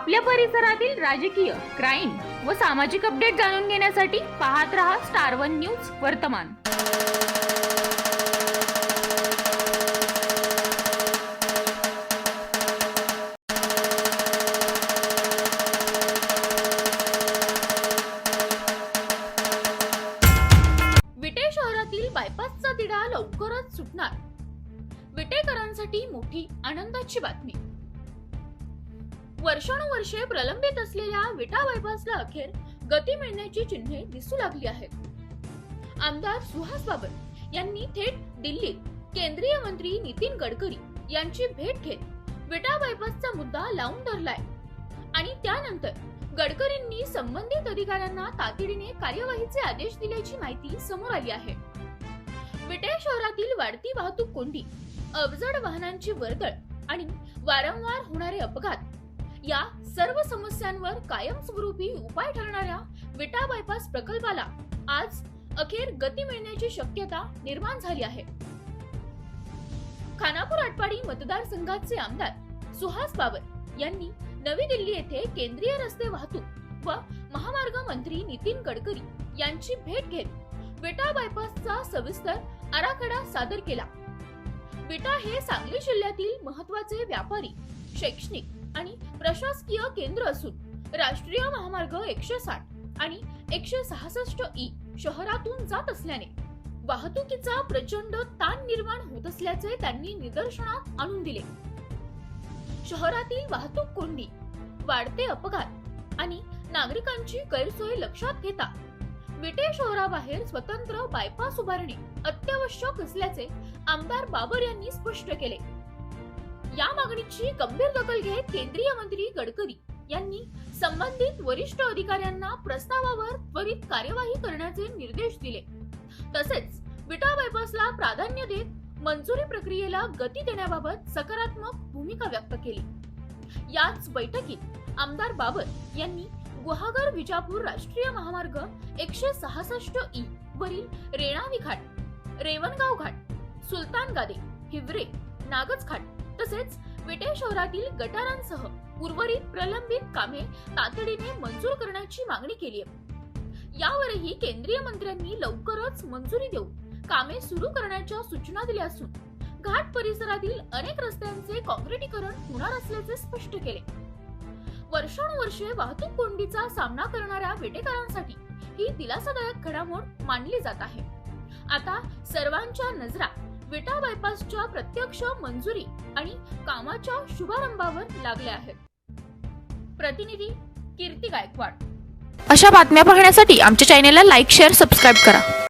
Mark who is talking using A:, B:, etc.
A: आपल्या परिसरातील राजकीय, क्राईम व सामाजिक अपडेट जाणून घेण्यासाठी पाहत रहा स्टार वन न्यूज वर्तमान। विटे शहरातील बायपासचा तिढा लवकरच सुटणार, विटेकरांसाठी मोठी आनंदाची बातमी। वर्षानुवर्षे प्रलंबित असलेल्या विटा बायपासला अखेर गती मिळण्याची चिन्हे दिसू लागली आहेत। आमदार सुहास बाबर यांनी थेट दिल्लीत केंद्रीय मंत्री नितीन गडकरी यांची भेट घेत विटा बायपासचा मुद्दा लावून धरलाय आणि त्यानंतर गडकरींनी संबंधित अधिकाऱ्यांना तातडीने कार्यवाहीचे आदेश दिल्याची माहिती समोर आली आहे। विटे शहरातील वाढती वाहतूक कोंडी, अवजड वाहनांची वर्दळ आणि वारंवार होणारे अपघात या सर्व समस्यांवर कायमस्वरूपी उपाय ठरणाऱ्या विटा बायपास प्रकल्पाला आज अखेर गती मिळण्याची शक्यता निर्माण झाली आहे। खानापूर आटपाडी मतदारसंघाचे आमदार सुहास बाबर यांनी नवी दिल्ली येथे केंद्रीय रस्ते वाहतूक व महामार्ग मंत्री नितीन गडकरी यांची भेट घेत विटा बायपासचा सविस्तर आराखडा सादर केला। विटा हे सांगली जिल्ह्यातील महत्त्वाचे व्यापारी, शैक्षणिक आणि प्रशासकीय केंद्र असून राष्ट्रीय महामार्ग 160 आणि 166 शहरातून जात असल्याने वाहतुकीचा प्रचंड ताण निर्माण होत असल्याचे त्यांनी निदर्शनास आणून दिले। शहरातील वाहतूक कोंडी, वाढते अपघात आणि नागरिकांची गैरसोय लक्षात घेता विटे शहराबाहेर स्वतंत्र बायपास उभारणे अत्यावश्यक असल्याचे आमदार बाबर यांनी स्पष्ट केले। या मागणीची गंभीर दखल घेत केंद्रीय मंत्री गडकरी यांनी संबंधित वरिष्ठ अधिकाऱ्यांना प्रस्तावावर त्वरित कार्यवाही करण्याचे निर्देश दिले। तसेच विटा बायपासला प्राधान्य देत मंजुरी प्रक्रियेला गती देण्याबाबत सकारात्मक भूमिका व्यक्त केली। याच बैठकीत आमदार बाबर यांनी गुहागर विजापूर राष्ट्रीय महामार्ग 166 वरील रेणावी घाट, रेवणगाव घाट, सुलतान गादे, हिवरे, नागज घाट तसेच विटे शहरातील गटारांसह उर्वरित प्रलंबित कामे तातडीने मंजूर करण्याची मागणी केली आहे। यावरही केंद्रीय मंत्र्यांनी लवकरच मंजुरी देऊन कामे सुरू करण्याच्या सूचना दिल्या असून घाट परिसरातील अनेक रस्त्यांचे काँक्रिटीकरण होणार असल्याचे स्पष्ट केले। वर्षानुवर्षे वाहतूक कोंडीचा सामना करणाऱ्या विटेकरांसाठी ही दिलासादायक घडामोड मानली जात आहे। आता सर्वांच्या नजरा विटा बायपासच्या प्रत्यक्ष मंजुरी आणि कामाच्या शुभारंभावर लागल्या आहेत। प्रतिनिधी कीर्ती गायकवाड।
B: अशा बातम्या पाहण्यासाठी आमच्या चॅनेलला लाईक, शेअर, सबस्क्राईब करा।